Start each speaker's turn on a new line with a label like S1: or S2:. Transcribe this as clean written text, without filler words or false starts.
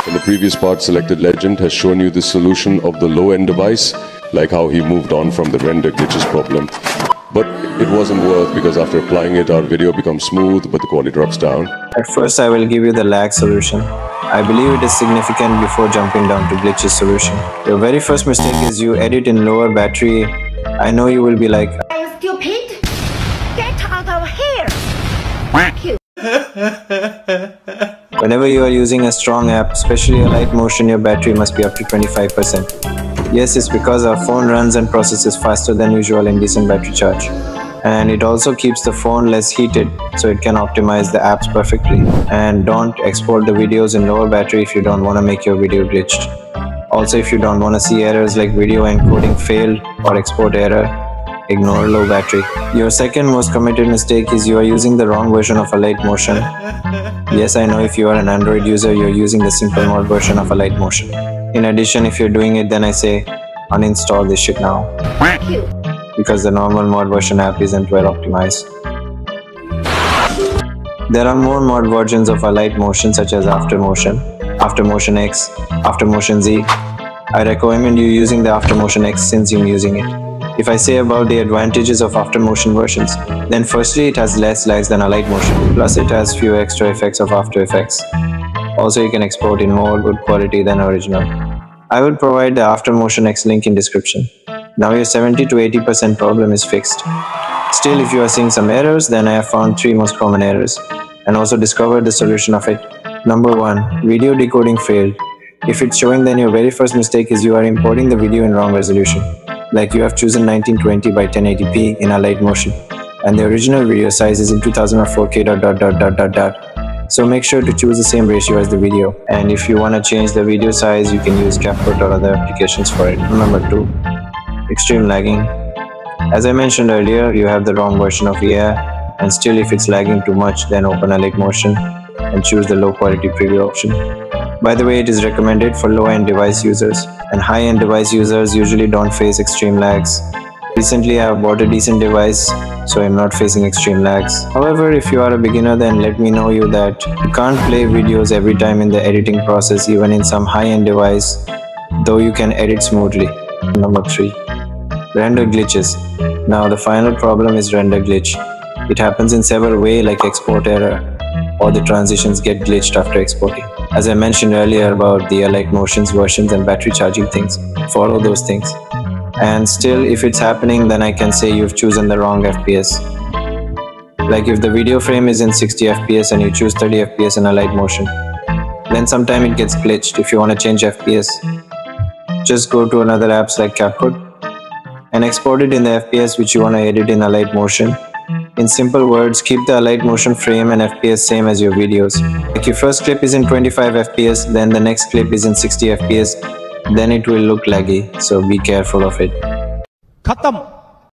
S1: In the previous part, Selected Legend has shown you the solution of the low-end device, like how he moved on from the render glitches problem. But it wasn't worth, because after applying it, our video becomes smooth, but the quality drops down.
S2: At first, I will give you the lag solution. I believe it is significant before jumping down to glitches solution. Your very first mistake is you edit in lower battery. I know you will be like,
S3: "Are you stupid? Get out of here!" Thank you.
S2: Whenever you are using a strong app, especially alightmotion, your battery must be up to 25%. Yes, it's because our phone runs and processes faster than usual in decent battery charge. And it also keeps the phone less heated, so it can optimize the apps perfectly. And don't export the videos in lower battery if you don't want to make your video glitched. Also, if you don't want to see errors like video encoding failed or export error, ignore low battery. Your second most committed mistake is you are using the wrong version of alightmotion. Yes, I know if you are an Android user, you're using the simple mode version of alightmotion. In addition, if you're doing it, then I say uninstall this shit now.
S3: Thank you.
S2: Because the normal mod version app isn't well optimized. There are more mod versions of alightmotion such as Aftermotion, Aftermotion X, Aftermotion Z. I recommend you using the Aftermotion X since I'm using it. If I say about the advantages of Aftermotion versions, then firstly it has less lags than alightmotion, plus it has few extra effects of After Effects. Also you can export in more good quality than original. I will provide the Aftermotion X link in description. Now your 70 to 80% problem is fixed. Still, if you are seeing some errors, then I have found 3 most common errors and also discovered the solution of it. Number 1, video decoding failed. If it's showing, then your very first mistake is you are importing the video in wrong resolution. Like you have chosen 1920 by 1080p in alightmotion and the original video size is in 2000 or 4K ... So make sure to choose the same ratio as the video. And if you want to change the video size, you can use Capcut or other applications for it. Number 2, extreme lagging. As I mentioned earlier, you have the wrong version of EA, and still if it's lagging too much, then open alightmotion and choose the low quality preview option. By the way, it is recommended for low-end device users, and high-end device users usually don't face extreme lags. Recently, I have bought a decent device, so I'm not facing extreme lags. However, if you are a beginner, then let me know you that you can't play videos every time in the editing process, even in some high-end device, though you can edit smoothly. Number 3, render glitches. Now the final problem is render glitch. It happens in several ways, like export error, or the transitions get glitched after exporting. As I mentioned earlier about the alightmotions versions and battery charging things, follow those things. And still, if it's happening, then I can say you've chosen the wrong FPS. Like if the video frame is in 60 FPS and you choose 30 FPS in alightmotion, then sometime it gets glitched. If you want to change FPS, just go to another apps like Capcut and export it in the FPS which you want to edit in alightmotion. In simple words, keep the alightmotion frame and FPS same as your videos. Like your first clip is in 25 FPS, then the next clip is in 60 FPS, then it will look laggy, so be careful of it.
S4: Khatam.